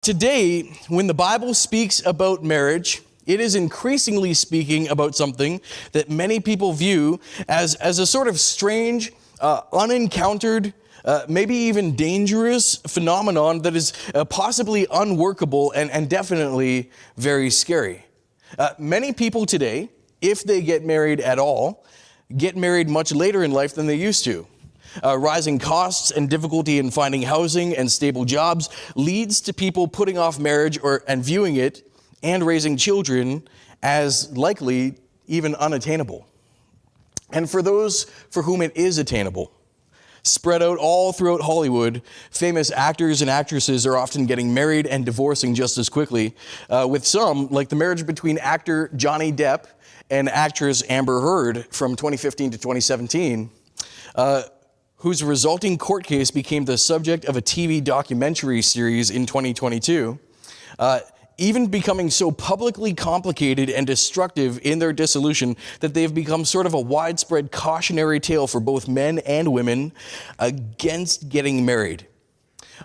Today, when the Bible speaks about marriage, it is increasingly speaking about something that many people view as a sort of strange, unencountered, maybe even dangerous phenomenon that is possibly unworkable and definitely very scary. Many people today, if they get married at all, get married much later in life than they used to. Rising costs and difficulty in finding housing and stable jobs leads to people putting off marriage and viewing it and raising children as likely even unattainable. And for those for whom it is attainable, spread out all throughout Hollywood, famous actors and actresses are often getting married and divorcing just as quickly, with some, like the marriage between actor Johnny Depp and actress Amber Heard from 2015 to 2017, whose resulting court case became the subject of a TV documentary series in 2022, even becoming so publicly complicated and destructive in their dissolution that they've become sort of a widespread cautionary tale for both men and women against getting married.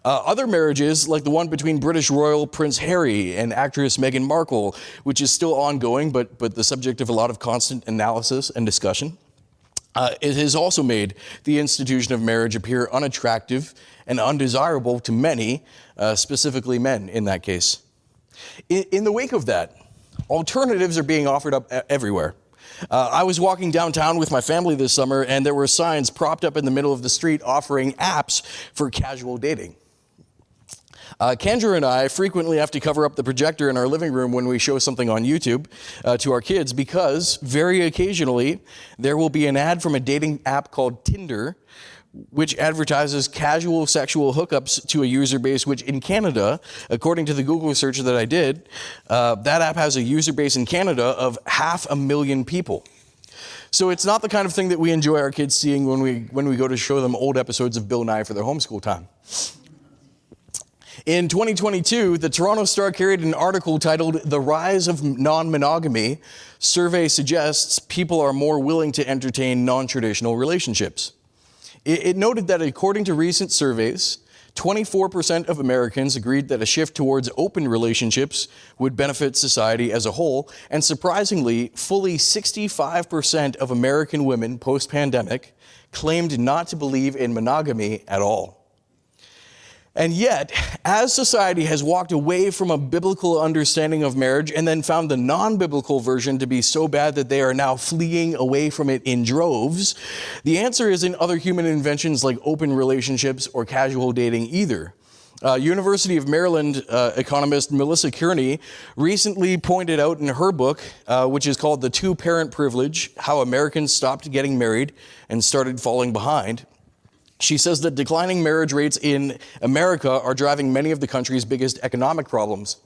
Other marriages, like the one between British royal Prince Harry and actress Meghan Markle, which is still ongoing but the subject of a lot of constant analysis and discussion, it has also made the institution of marriage appear unattractive and undesirable to many, specifically men in that case. In the wake of that, alternatives are being offered up everywhere. I was walking downtown with my family this summer, and there were signs propped up in the middle of the street offering apps for casual dating. Kendra and I frequently have to cover up the projector in our living room when we show something on YouTube to our kids because very occasionally there will be an ad from a dating app called Tinder, which advertises casual sexual hookups to a user base, which in Canada, according to the Google search that I did, that app has a user base in Canada of 500,000 people. So it's not the kind of thing that we enjoy our kids seeing when we go to show them old episodes of Bill Nye for their homeschool time. In 2022, the Toronto Star carried an article titled "The Rise of Non-Monogamy. Survey Suggests People Are More Willing to Entertain Non-Traditional Relationships." It noted that according to recent surveys, 24% of Americans agreed that a shift towards open relationships would benefit society as a whole, and surprisingly, fully 65% of American women post-pandemic claimed not to believe in monogamy at all. And yet, as society has walked away from a biblical understanding of marriage and then found the non-biblical version to be so bad that they are now fleeing away from it in droves, the answer isn't other human inventions like open relationships or casual dating either. University of Maryland economist Melissa Kearney recently pointed out in her book, which is called The Two-Parent Privilege: How Americans Stopped Getting Married and Started Falling Behind. She says that declining marriage rates in America are driving many of the country's biggest economic problems.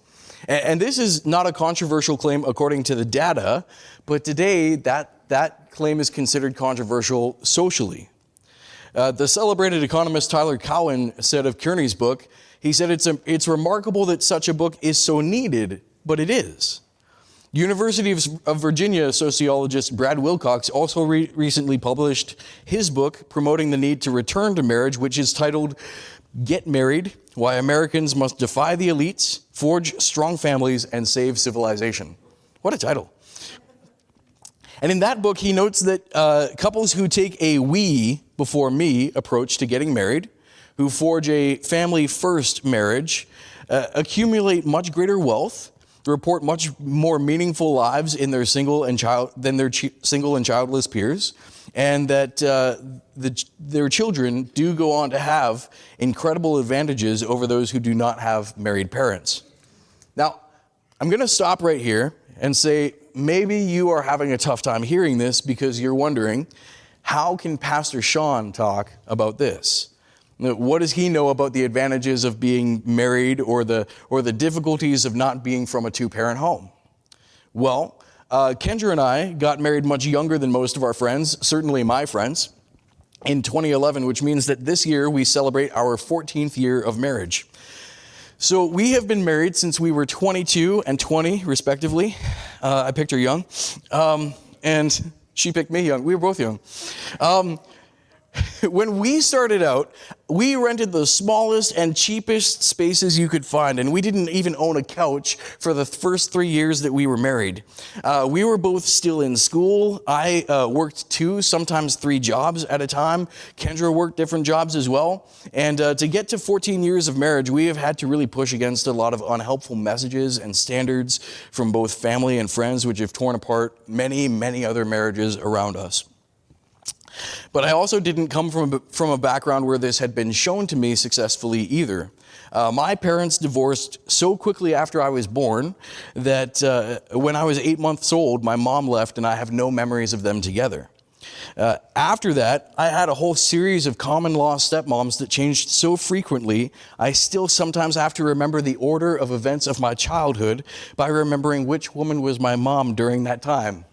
And this is not a controversial claim according to the data, but today that claim is considered controversial socially. The celebrated economist Tyler Cowen said of Kearney's book, he said, it's remarkable that such a book is so needed, but it is. University of Virginia sociologist Brad Wilcox also recently published his book promoting the need to return to marriage, which is titled "Get Married: Why Americans Must Defy the Elites, Forge Strong Families, and Save Civilization." What a title. And in that book, he notes that couples who take a we before me approach to getting married, who forge a family-first marriage, accumulate much greater wealth, report much more meaningful lives in their single and childless peers, and that their children do go on to have incredible advantages over those who do not have married parents. Now, I'm going to stop right here and say maybe you are having a tough time hearing this because you're wondering, how can Pastor Sean talk about this? What does he know about the advantages of being married or the difficulties of not being from a two-parent home? Well, Kendra and I got married much younger than most of our friends, certainly my friends, in 2011, which means that this year we celebrate our 14th year of marriage. So we have been married since we were 22 and 20, respectively. I picked her young, and she picked me young. We were both young. When we started out, we rented the smallest and cheapest spaces you could find, and we didn't even own a couch for the first 3 years that we were married. We were both still in school. I worked 2, sometimes 3 jobs at a time. Kendra worked different jobs as well. And to get to 14 years of marriage, we have had to really push against a lot of unhelpful messages and standards from both family and friends, which have torn apart many, many other marriages around us. But I also didn't come from a background where this had been shown to me successfully either. My parents divorced so quickly after I was born that when I was 8 months old, my mom left and I have no memories of them together. After that, I had a whole series of common law stepmoms that changed so frequently, I still sometimes have to remember the order of events of my childhood by remembering which woman was my mom during that time.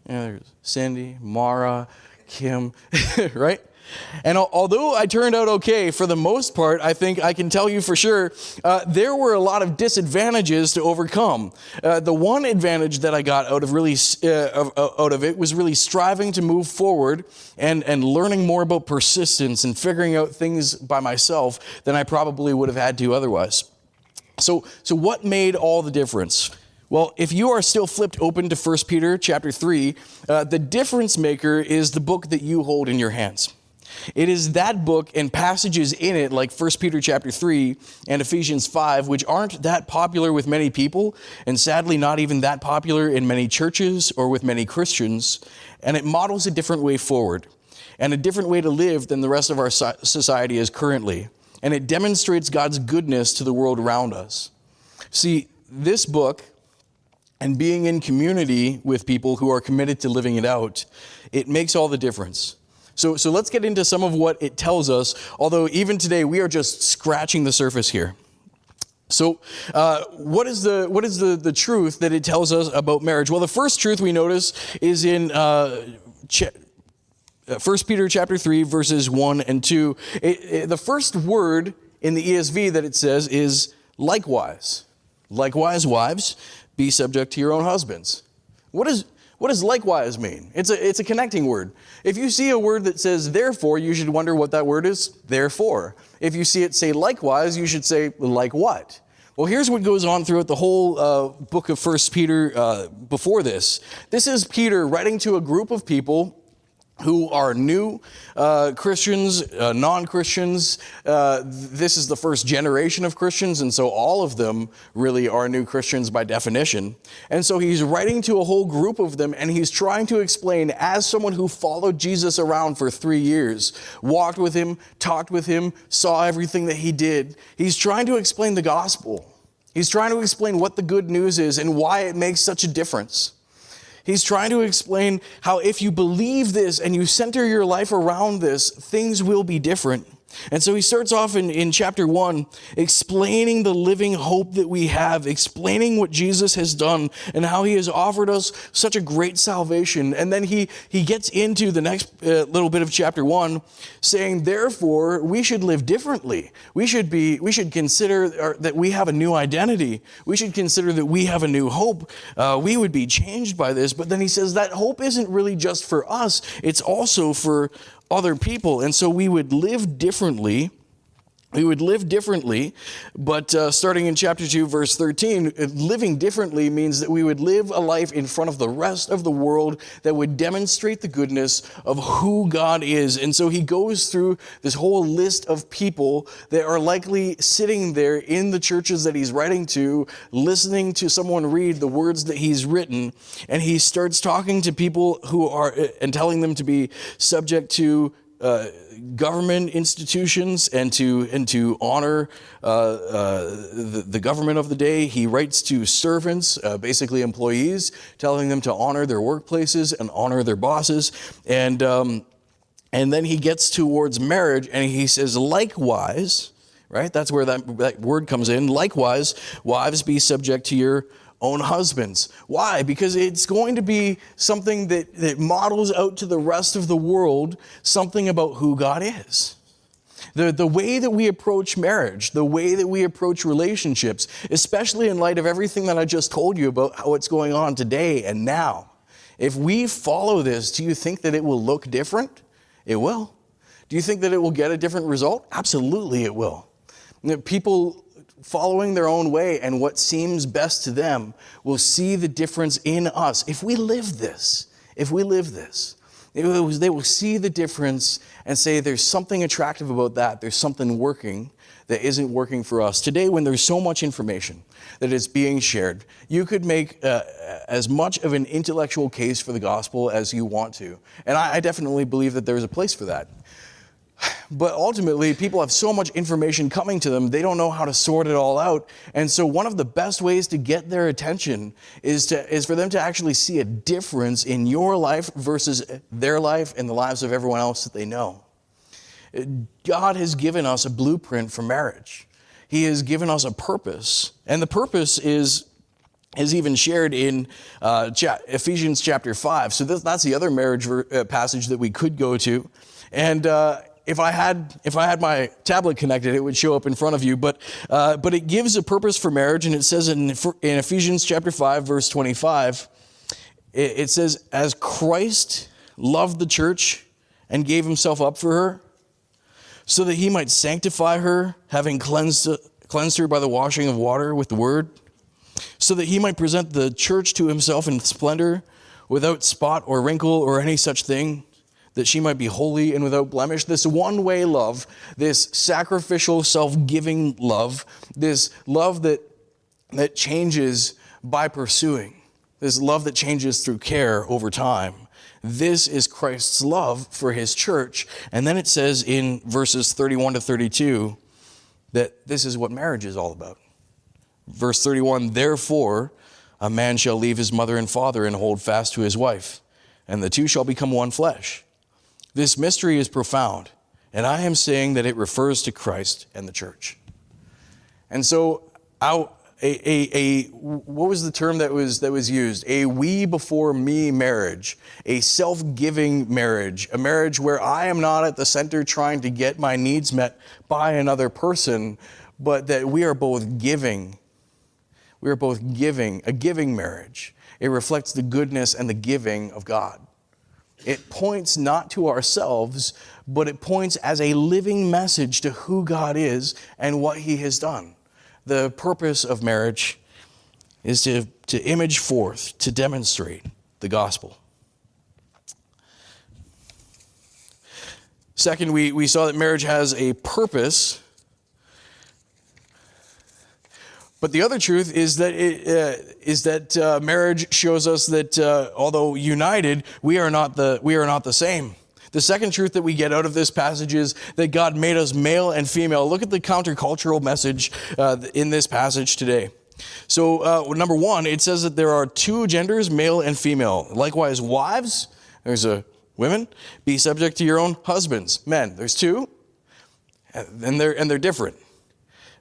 There's Cindy, Mara, Kim, right? And although I turned out okay, for the most part, I think I can tell you for sure, there were a lot of disadvantages to overcome. The one advantage that I got out of it was really striving to move forward and learning more about persistence and figuring out things by myself than I probably would have had to otherwise. So what made all the difference? Well, if you are still flipped open to 1 Peter chapter 3, the difference maker is the book that you hold in your hands. It is that book and passages in it like 1 Peter chapter 3 and Ephesians 5, which aren't that popular with many people, and sadly not even that popular in many churches or with many Christians, and it models a different way forward and a different way to live than the rest of our society is currently, and it demonstrates God's goodness to the world around us. See, this book, and being in community with people who are committed to living it out, it makes all the difference. So let's get into some of what it tells us, although even today we are just scratching the surface here. So what is the truth that it tells us about marriage? Well, the first truth we notice is in 1 Peter chapter 3, verses 1 and 2. The first word in the ESV that it says is likewise. Likewise, wives, be subject to your own husbands. What does likewise mean? It's a connecting word. If you see a word that says therefore, you should wonder what that word is, therefore. If you see it say likewise, you should say like what? Well, here's what goes on throughout the whole book of 1 Peter before this. This is Peter writing to a group of people who are new Christians, non-Christians. This is the first generation of Christians, and so all of them really are new Christians by definition. And so he's writing to a whole group of them, and he's trying to explain, as someone who followed Jesus around for 3 years, walked with him, talked with him, saw everything that he did, he's trying to explain the gospel. He's trying to explain what the good news is and why it makes such a difference. He's trying to explain how if you believe this and you center your life around this, things will be different. And so he starts off in chapter 1, explaining the living hope that we have, explaining what Jesus has done and how he has offered us such a great salvation. And then he gets into the next little bit of chapter 1, saying, therefore, we should live differently. We should consider that we have a new identity. We should consider that we have a new hope. We would be changed by this. But then he says that hope isn't really just for us. It's also for other people. And so we would live differently. But starting in chapter 2, verse 13, living differently means that we would live a life in front of the rest of the world that would demonstrate the goodness of who God is. And so he goes through this whole list of people that are likely sitting there in the churches that he's writing to, listening to someone read the words that he's written. And he starts talking to people who are, and telling them to be subject to government institutions and to honor the government of the day. He writes to servants, basically employees, telling them to honor their workplaces and honor their bosses. And then he gets towards marriage and he says, likewise, right? That's where that word comes in. Likewise, wives, be subject to your own husbands. Why? Because it's going to be something that models out to the rest of the world something about who God is. The way that we approach marriage, the way that we approach relationships, especially in light of everything that I just told you about what's going on today and now. If we follow this, do you think that it will look different? It will. Do you think that it will get a different result? Absolutely it will. People following their own way and what seems best to them will see the difference in us. If we live this, they will see the difference and say there's something attractive about that. There's something working that isn't working for us. Today, when there's so much information that is being shared, you could make as much of an intellectual case for the gospel as you want to. And I definitely believe that there's a place for that. But ultimately, people have so much information coming to them, they don't know how to sort it all out. And so one of the best ways to get their attention is for them to actually see a difference in your life versus their life and the lives of everyone else that they know. God has given us a blueprint for marriage. He has given us a purpose. And the purpose is even shared in Ephesians chapter 5. So that's the other marriage passage that we could go to. And if I had my tablet connected, it would show up in front of you. But it gives a purpose for marriage, and it says in Ephesians chapter 5, verse 25, it says, "As Christ loved the church and gave himself up for her, so that he might sanctify her, having cleansed her by the washing of water with the word, so that he might present the church to himself in splendor, without spot or wrinkle or any such thing, that she might be holy and without blemish." This one-way love, this sacrificial, self-giving love, this love that changes by pursuing, this love that changes through care over time. This is Christ's love for his church. And then it says in verses 31 to 32 that this is what marriage is all about. Verse 31, "Therefore, a man shall leave his mother and father and hold fast to his wife, and the two shall become one flesh. This mystery is profound, and I am saying that it refers to Christ and the church." And so what was the term that was used? A we before me marriage, a self-giving marriage, a marriage where I am not at the center trying to get my needs met by another person, but that we are both giving. We are both giving, a giving marriage. It reflects the goodness and the giving of God. It points not to ourselves, but it points as a living message to who God is and what he has done. The purpose of marriage is to image forth, to demonstrate the gospel. Second, we saw that marriage has a purpose. But the other truth is that marriage shows us that although united, we are not the same. The second truth that we get out of this passage is that God made us male and female. Look at the countercultural message in this passage today. So number one, it says that there are two genders, male and female. Likewise, wives, there's women, be subject to your own husbands. Men, there's two, and they're different.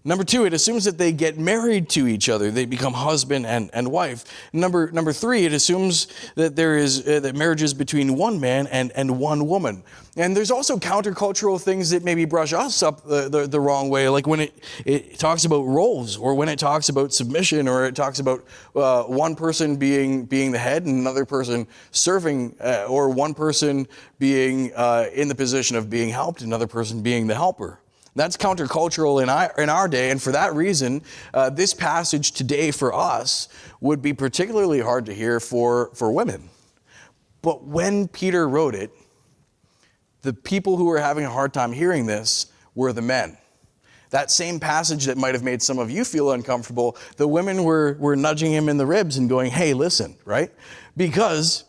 Number two, it assumes that they get married to each other. They become husband and wife. Number three, it assumes that that marriage is between one man and one woman. And there's also countercultural things that maybe brush us up the wrong way, like when it talks about roles, or when it talks about submission, or it talks about one person being the head and another person serving, or one person being in the position of being helped, another person being the helper. That's countercultural in our day, and for that reason, this passage today for us would be particularly hard to hear for women. But when Peter wrote it, the people who were having a hard time hearing this were the men. That same passage that might have made some of you feel uncomfortable, the women were nudging him in the ribs and going, "Hey, listen," right? Because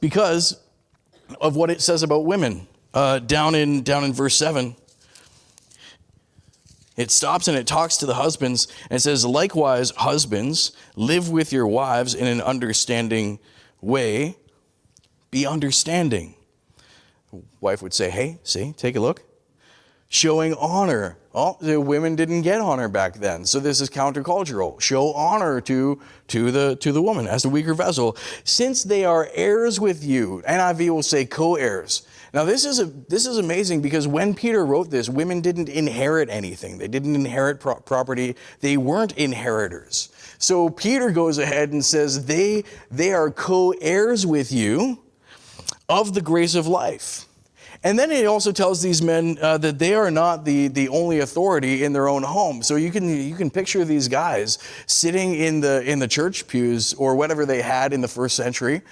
of what it says about women. Down in verse 7. It stops and it talks to the husbands and it says, "Likewise, husbands, live with your wives in an understanding way." Be understanding. Wife would say, "Hey, see, take a look." Showing honor. Oh, the women didn't get honor back then, so this is countercultural. Show honor to the woman as the weaker vessel, since they are heirs with you. NIV will say co-heirs. Now this is amazing, because when Peter wrote this, women didn't inherit anything. They didn't inherit property. They weren't inheritors. So Peter goes ahead and says they are co-heirs with you of the grace of life, And then it also tells these men that they are not the only authority in their own home. So you can picture these guys sitting in the church pews or whatever they had in the first century,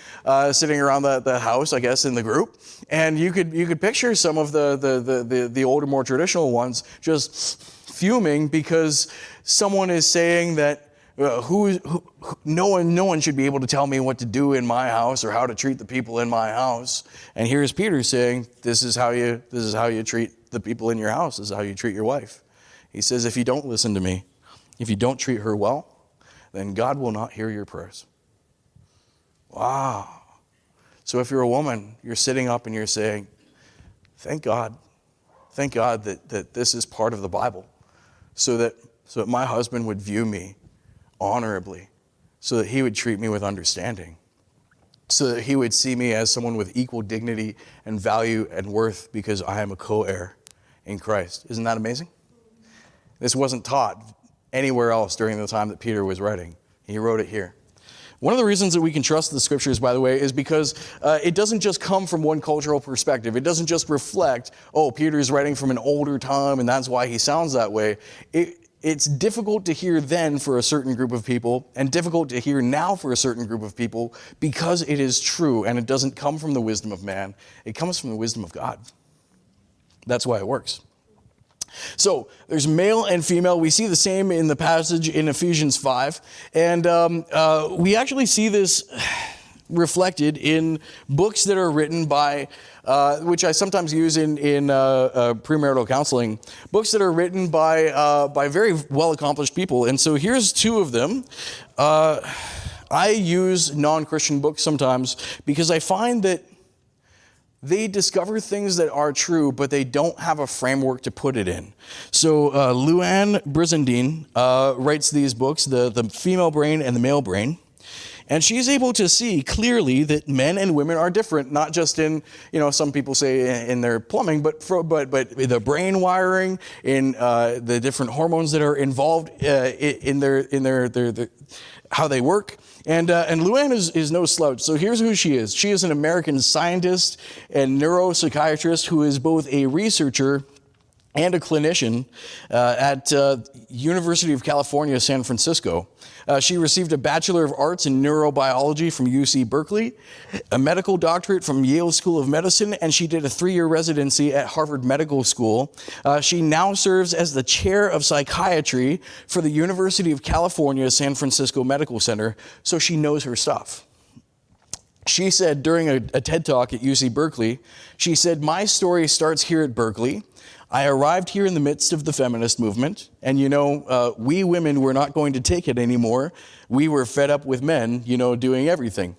sitting around the house, I guess, in the group. And you could picture some of the older, more traditional ones just fuming because someone is saying that no one should be able to tell me what to do in my house or how to treat the people in my house. And here's Peter saying, this is how you treat the people in your house. This is how you treat your wife. He says, if you don't listen to me, if you don't treat her well, then God will not hear your prayers. Wow. So if you're a woman, you're sitting up and you're saying, thank God that this is part of the Bible, so that my husband would view me honorably, so that he would treat me with understanding, so that he would see me as someone with equal dignity and value and worth because I am a co-heir in Christ. Isn't that amazing? This wasn't taught anywhere else during the time that Peter was writing. He wrote it here. One of the reasons that we can trust the scriptures, by the way, is because it doesn't just come from one cultural perspective. It doesn't just reflect, oh, Peter's writing from an older time and that's why he sounds that way. It's difficult to hear then for a certain group of people and difficult to hear now for a certain group of people because it is true and it doesn't come from the wisdom of man. It comes from the wisdom of God. That's why it works. So there's male and female. We see the same in the passage in Ephesians 5. And we actually see this reflected in books that are written by, which I sometimes use in premarital counseling, books that are written by very well-accomplished people. And so here's two of them. I use non-Christian books sometimes because I find that they discover things that are true, but they don't have a framework to put it in. So Luann Brizendine writes these books, the Female Brain and the Male Brain. And she's able to see clearly that men and women are different, not just in, some people say in their plumbing, but the brain wiring, in the different hormones that are involved in their how they work. And Luann is no slouch. So here's who she is. She is an American scientist and neuropsychiatrist who is both a researcher and a clinician at University of California, San Francisco. She received a Bachelor of Arts in Neurobiology from UC Berkeley, a medical doctorate from Yale School of Medicine, and she did a 3-year residency at Harvard Medical School. She now serves as the chair of psychiatry for the University of California, San Francisco Medical Center, so she knows her stuff. She said during a TED Talk at UC Berkeley, she said, "My story starts here at Berkeley. I arrived here in the midst of the feminist movement, and we women were not going to take it anymore. We were fed up with men, doing everything.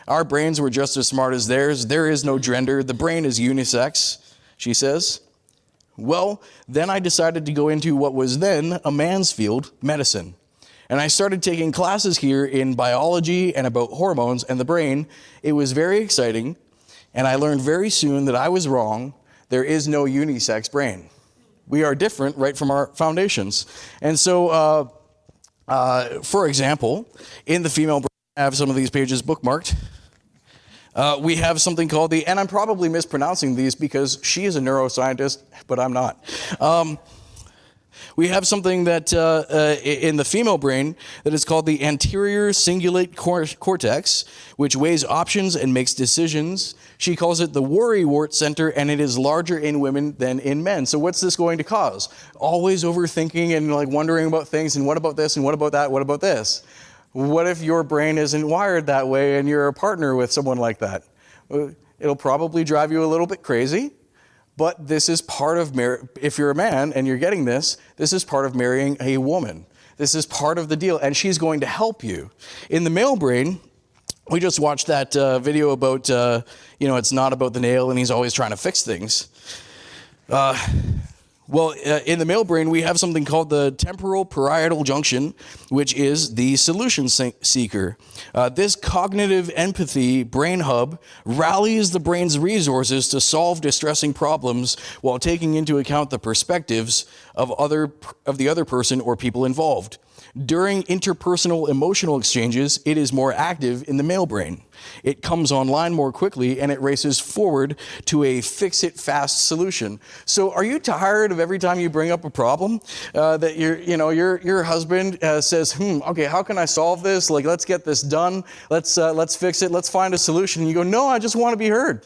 Our brains were just as smart as theirs. There is no gender. The brain is unisex," she says. "Well, then I decided to go into what was then a man's field, medicine. And I started taking classes here in biology and about hormones and the brain. It was very exciting, and I learned very soon that I was wrong. There is no unisex brain. We are different right from our foundations." And so, for example, in the female brain, I have some of these pages bookmarked. We have something called and I'm probably mispronouncing these because she is a neuroscientist, but I'm not. We have something that in the female brain that is called the anterior cingulate cortex, which weighs options and makes decisions. She calls it the worrywart center, and it is larger in women than in men. So what's this going to cause? Always overthinking and wondering about things, and what about this, and what about that, what about this? What if your brain isn't wired that way and you're a partner with someone like that? It'll probably drive you a little bit crazy. But this is part of if you're a man and you're getting this is part of marrying a woman. This is part of the deal, and she's going to help you. In the male brain, we just watched that video about, it's not about the nail and he's always trying to fix things. In the male brain, we have something called the temporal parietal junction, which is the solution seeker. This cognitive empathy brain hub rallies the brain's resources to solve distressing problems while taking into account the perspectives of the other person or people involved. During interpersonal emotional exchanges, it is more active in the male brain. It comes online more quickly and it races forward to a fix-it-fast solution. So are you tired of every time you bring up a problem that your husband says, okay, how can I solve this? Like, let's get this done. Let's fix it. Let's find a solution. And you go, no, I just want to be heard.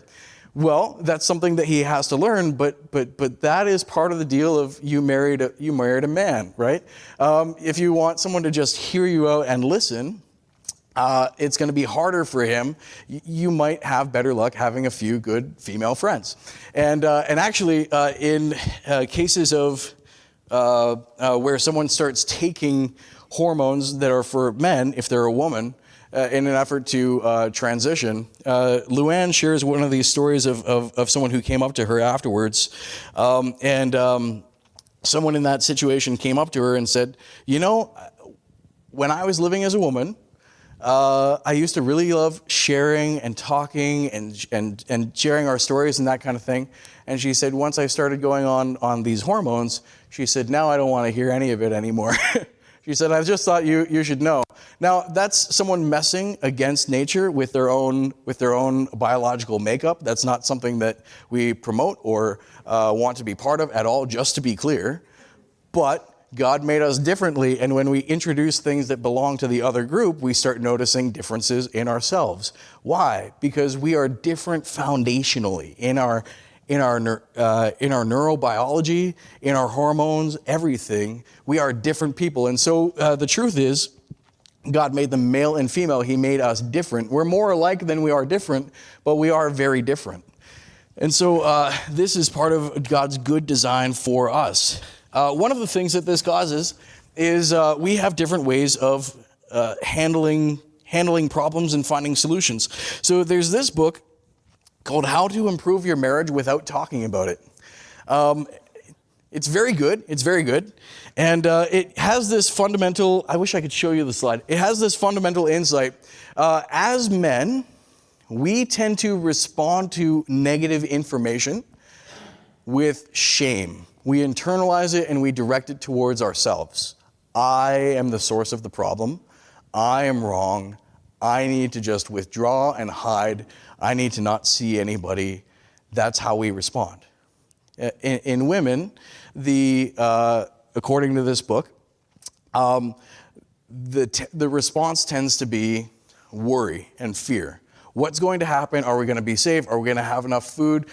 Well, that's something that he has to learn, but that is part of the deal of you married a man, right? If you want someone to just hear you out and listen, it's going to be harder for him. You might have better luck having a few good female friends, and actually, in cases of where someone starts taking hormones that are for men, if they're a woman, in an effort to transition. Luann shares one of these stories of someone who came up to her afterwards. Someone in that situation came up to her and said, when I was living as a woman, I used to really love sharing and talking and sharing our stories and that kind of thing. And she said, once I started going on these hormones, she said, now I don't want to hear any of it anymore. She said, I just thought you should know. Now, that's someone messing against nature with their own biological makeup. That's not something that we promote or want to be part of at all, just to be clear. But God made us differently, and when we introduce things that belong to the other group, we start noticing differences in ourselves. Why? Because we are different foundationally in our neurobiology, in our hormones, everything. We are different people. And so the truth is, God made them male and female. He made us different. We're more alike than we are different, but we are very different. And so this is part of God's good design for us. One of the things that this causes is we have different ways of handling problems and finding solutions. So there's this book called How to Improve Your Marriage Without Talking About It. It's very good. It's very good. And it has this fundamental, I wish I could show you the slide. It has this fundamental insight. As men, we tend to respond to negative information with shame. We internalize it and we direct it towards ourselves. I am the source of the problem. I am wrong. I need to just withdraw and hide. I need to not see anybody. That's how we respond. In women, according to this book, the response tends to be worry and fear. What's going to happen? Are we going to be safe? Are we going to have enough food?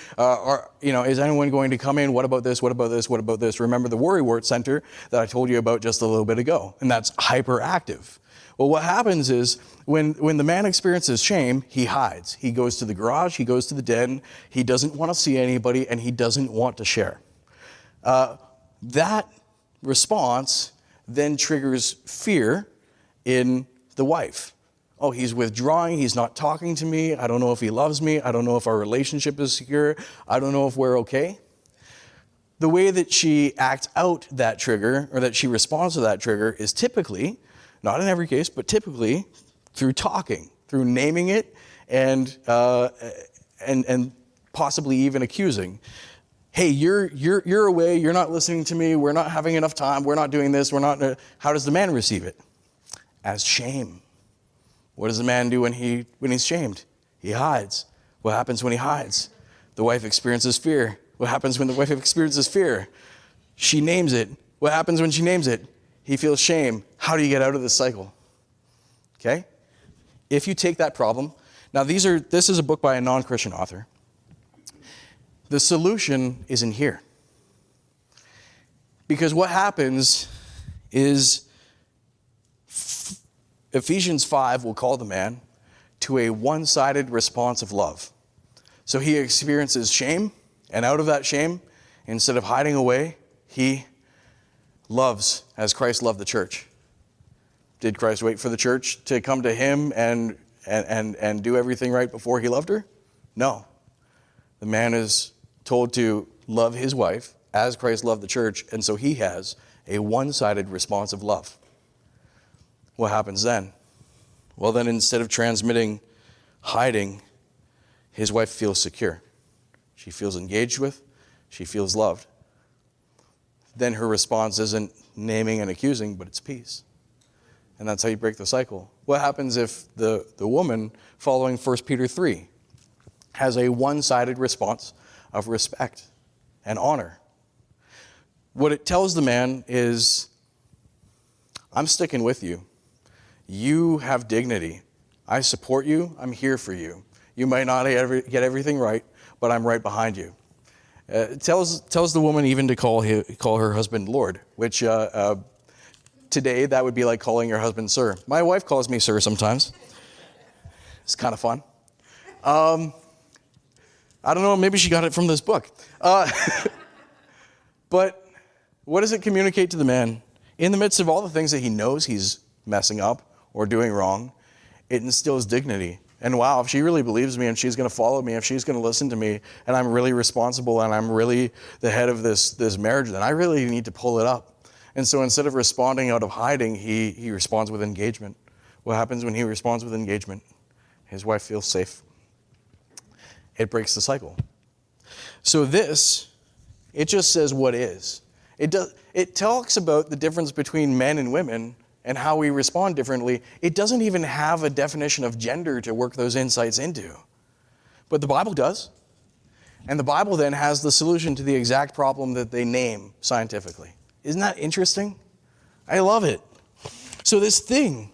Is anyone going to come in? What about this? What about this? What about this? Remember the worrywart center that I told you about just a little bit ago, and that's hyperactive. Well, what happens is when the man experiences shame, he hides. He goes to the garage, he goes to the den, he doesn't want to see anybody, and he doesn't want to share. That response then triggers fear in the wife. Oh, he's withdrawing, he's not talking to me, I don't know if he loves me, I don't know if our relationship is secure, I don't know if we're okay. The way that she acts out that trigger, or that she responds to that trigger, is typically, not in every case, but typically through talking, through naming it, and possibly even accusing. Hey, you're away, you're not listening to me, we're not having enough time, we're not doing this, how does the man receive it? As shame. What does the man do when he's shamed? He hides. What happens when he hides? The wife experiences fear. What happens when the wife experiences fear? She names it. What happens when she names it? He feels shame. How do you get out of this cycle? Okay? If you take that problem, now this is a book by a non-Christian author. The solution is in here. Because what happens is Ephesians 5 will call the man to a one-sided response of love. So he experiences shame, and out of that shame, instead of hiding away, he loves as Christ loved the church. Did Christ wait for the church to come to him and do everything right before he loved her? No. The man is told to love his wife as Christ loved the church, and so he has a one-sided response of love. What happens then? Well, then instead of transmitting hiding, his wife feels secure. She feels engaged with, she feels loved. Then her response isn't naming and accusing, but it's peace. And that's how you break the cycle. What happens if the woman, following 1 Peter 3, has a one-sided response of respect and honor? What it tells the man is, I'm sticking with you. You have dignity. I support you. I'm here for you. You might not get everything right, but I'm right behind you. It tells the woman even to call her husband Lord, which today that would be like calling your husband sir. My wife calls me sir sometimes. It's kind of fun. I don't know, maybe she got it from this book. But what does it communicate to the man? In the midst of all the things that he knows he's messing up or doing wrong, it instills dignity. And wow, if she really believes me and she's going to follow me, if she's going to listen to me, and I'm really responsible and I'm really the head of this marriage, then I really need to pull it up. And so instead of responding out of hiding, he responds with engagement. What happens when he responds with engagement? His wife feels safe. It breaks the cycle. So it just says what is. It talks about the difference between men and women and how we respond differently. It doesn't even have a definition of gender to work those insights into. But the Bible does. And the Bible then has the solution to the exact problem that they name scientifically. Isn't that interesting? I love it. So this thing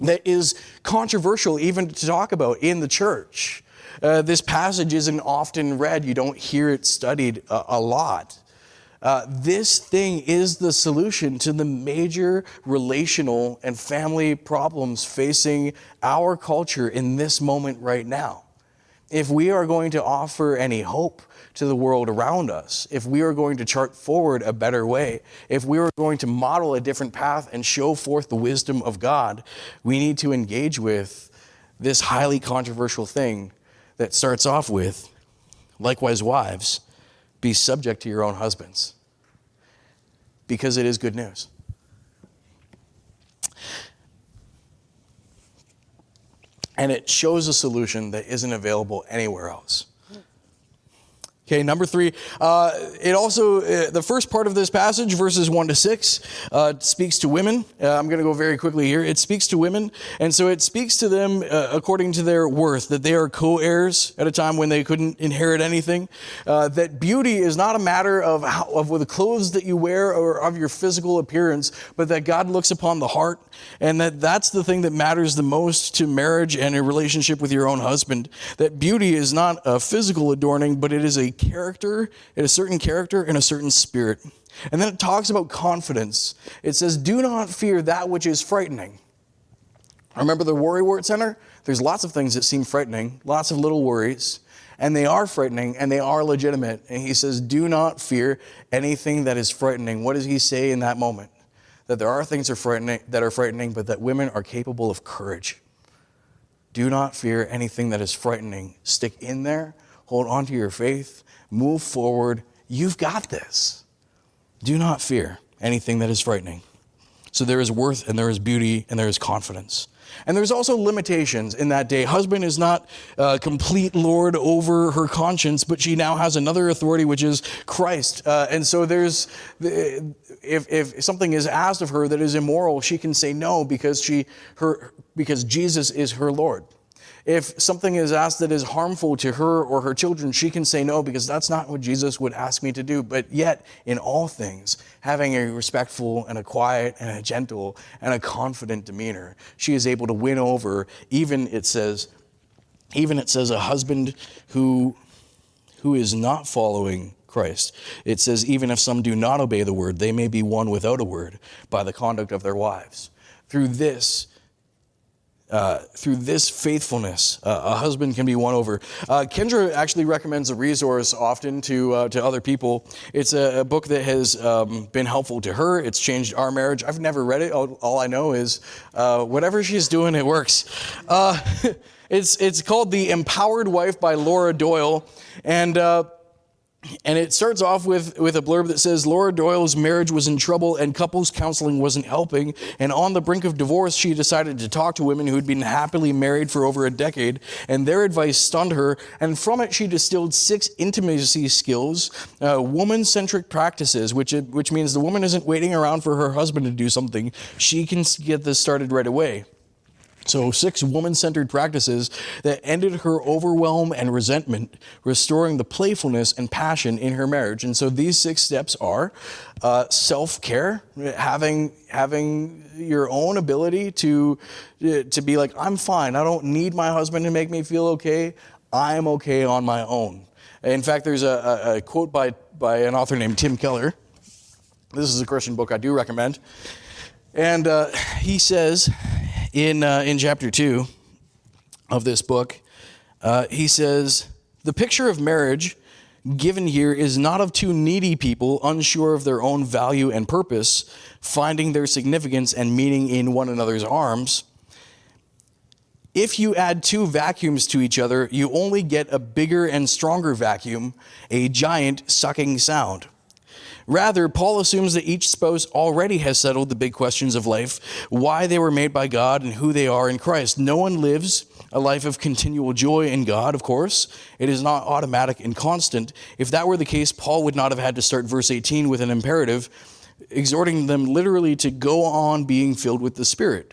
that is controversial even to talk about in the church, this passage isn't often read. You don't hear it studied a lot. This thing is the solution to the major relational and family problems facing our culture in this moment right now. If we are going to offer any hope to the world around us, if we are going to chart forward a better way, if we are going to model a different path and show forth the wisdom of God, we need to engage with this highly controversial thing that starts off with, likewise, wives, be subject to your own husbands, because it is good news. And it shows a solution that isn't available anywhere else. Okay, number 3, it also, the first part of this passage, verses 1-6, speaks to women. I'm going to go very quickly here. It speaks to women, and so it speaks to them according to their worth, that they are co-heirs at a time when they couldn't inherit anything, that beauty is not a matter of the clothes that you wear or of your physical appearance, but that God looks upon the heart, and that's the thing that matters the most to marriage and a relationship with your own husband, that beauty is not a physical adorning, but it is a character, a certain character and a certain spirit. And then it talks about confidence. It says, do not fear that which is frightening. Remember the Worry Word Center? There's lots of things that seem frightening, lots of little worries, and they are frightening and they are legitimate. And he says, do not fear anything that is frightening. What does he say in that moment? That there are things that are frightening, but that women are capable of courage. Do not fear anything that is frightening. Stick in there, hold on to your faith, move forward. You've got this. Do not fear anything that is frightening. So there is worth and there is beauty and there is confidence. And there's also limitations in that day. Husband is not complete lord over her conscience, but she now has another authority, which is Christ. And so if something is asked of her that is immoral, she can say no because Jesus is her Lord. If something is asked that is harmful to her or her children, she can say no because that's not what Jesus would ask me to do. But yet, in all things, having a respectful and a quiet and a gentle and a confident demeanor, she is able to win over, even it says a husband who is not following Christ. It says, even if some do not obey the word, they may be won without a word by the conduct of their wives. Through this faithfulness, a husband can be won over. Kendra actually recommends a resource often to other people. It's a book that has been helpful to her. It's changed our marriage. I've never read it. All I know is whatever she's doing, it works. It's called The Empowered Wife by Laura Doyle. And And it starts off with a blurb that says, Laura Doyle's marriage was in trouble and couples counseling wasn't helping. And on the brink of divorce, she decided to talk to women who'd been happily married for over a decade. And their advice stunned her. And from it, she distilled 6 intimacy skills, woman-centric practices, which means the woman isn't waiting around for her husband to do something. She can get this started right away. So 6 woman-centered practices that ended her overwhelm and resentment, restoring the playfulness and passion in her marriage. And so these 6 steps are self-care, having your own ability to be like, I'm fine. I don't need my husband to make me feel okay. I'm okay on my own. In fact, there's a quote by an author named Tim Keller. This is a Christian book I do recommend. And he says, in chapter 2 of this book, he says, the picture of marriage given here is not of 2 needy people unsure of their own value and purpose, finding their significance and meaning in one another's arms. If you add 2 vacuums to each other, you only get a bigger and stronger vacuum, a giant sucking sound. Rather, Paul assumes that each spouse already has settled the big questions of life, why they were made by God and who they are in Christ. No one lives a life of continual joy in God, of course. It is not automatic and constant. If that were the case, Paul would not have had to start verse 18 with an imperative, exhorting them literally to go on being filled with the Spirit.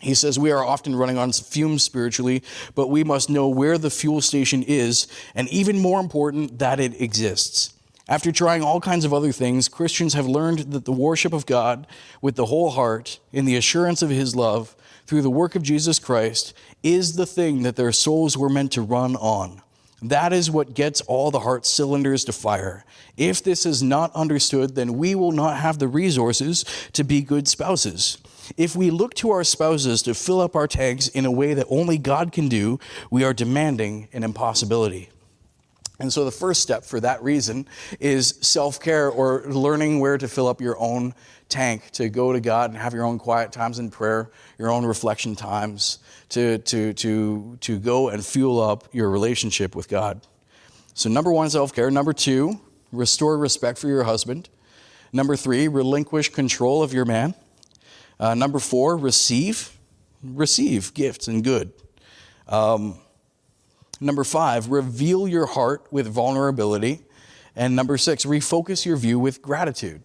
He says, we are often running on fumes spiritually, but we must know where the fuel station is, and even more important, that it exists. After trying all kinds of other things, Christians have learned that the worship of God with the whole heart, in the assurance of his love, through the work of Jesus Christ, is the thing that their souls were meant to run on. That is what gets all the heart cylinders to fire. If this is not understood, then we will not have the resources to be good spouses. If we look to our spouses to fill up our tanks in a way that only God can do, we are demanding an impossibility. And so the first step for that reason is self-care, or learning where to fill up your own tank, to go to God and have your own quiet times in prayer, your own reflection times, to go and fuel up your relationship with God. So number 1, self-care. Number 2, restore respect for your husband. Number 3, relinquish control of your man. Number 4, receive gifts and good. Number 5, reveal your heart with vulnerability. And number 6, refocus your view with gratitude.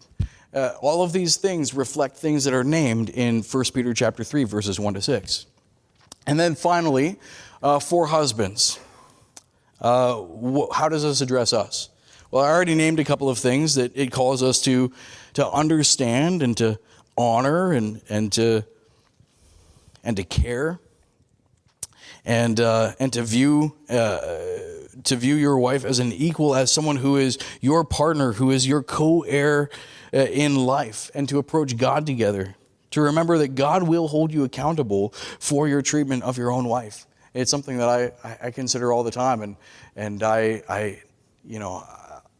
All of these things reflect things that are named in 1 Peter chapter 3, verses 1-6. And then finally, for husbands, how does this address us? Well, I already named a couple of things that it calls us to understand and to honor and to care. And to view your wife as an equal, as someone who is your partner, who is your co-heir in life, and to approach God together. To remember that God will hold you accountable for your treatment of your own wife. It's something that I consider all the time, and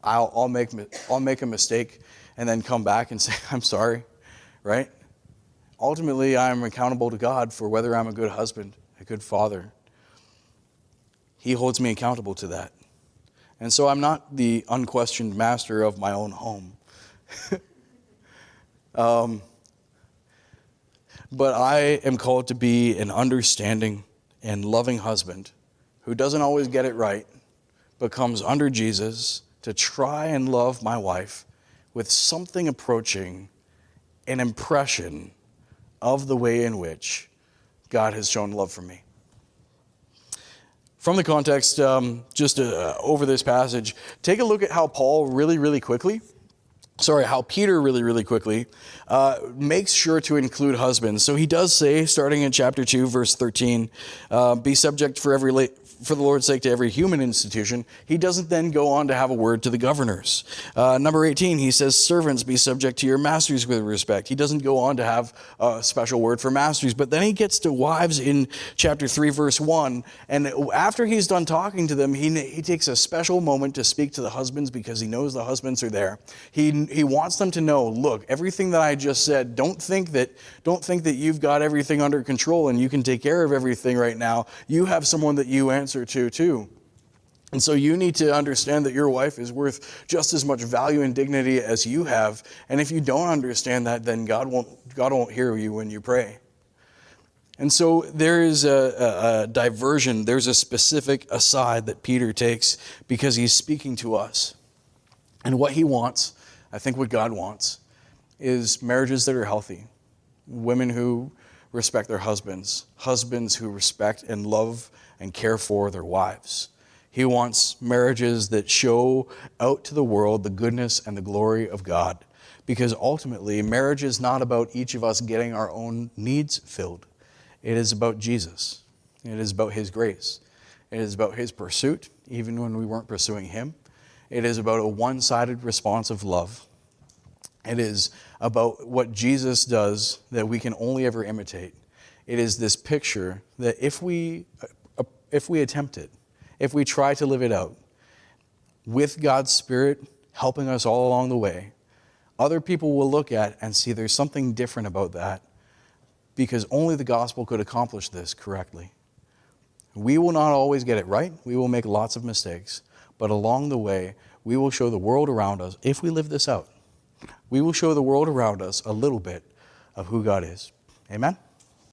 I'll make a mistake and then come back and say I'm sorry, right? Ultimately, I'm accountable to God for whether I'm a good husband, a good father. He holds me accountable to that. And so I'm not the unquestioned master of my own home. But I am called to be an understanding and loving husband who doesn't always get it right, but comes under Jesus to try and love my wife with something approaching an impression of the way in which God has shown love for me. From the context, over this passage, take a look at how Peter really, really quickly makes sure to include husbands. So he does say, starting in chapter 2, verse 13, be subject for the Lord's sake to every human institution. He doesn't then go on to have a word to the governors. Number 18, he says, servants, be subject to your masters with respect. He doesn't go on to have a special word for masters. But then he gets to wives in chapter 3, verse 1. And after he's done talking to them, he takes a special moment to speak to the husbands because he knows the husbands are there. He wants them to know, look, everything that I just said, don't think that you've got everything under control and you can take care of everything right now. You have someone that you answer to too. And so you need to understand that your wife is worth just as much value and dignity as you have. And if you don't understand that, then God won't hear you when you pray. And so there is a diversion. There's a specific aside that Peter takes because he's speaking to us. And what he wants, I think what God wants, is marriages that are healthy. Women who respect their husbands. Husbands who respect and love and care for their wives. He wants marriages that show out to the world the goodness and the glory of God. Because ultimately, marriage is not about each of us getting our own needs filled. It is about Jesus. It is about his grace. It is about his pursuit, even when we weren't pursuing him. It is about a one-sided response of love. It is about what Jesus does that we can only ever imitate. It is this picture that if we attempt it, if we try to live it out, with God's Spirit helping us all along the way, other people will look at and see there's something different about that, because only the gospel could accomplish this correctly. We will not always get it right. We will make lots of mistakes. But along the way, we will show the world around us, if we live this out, we will show the world around us a little bit of who God is. Amen?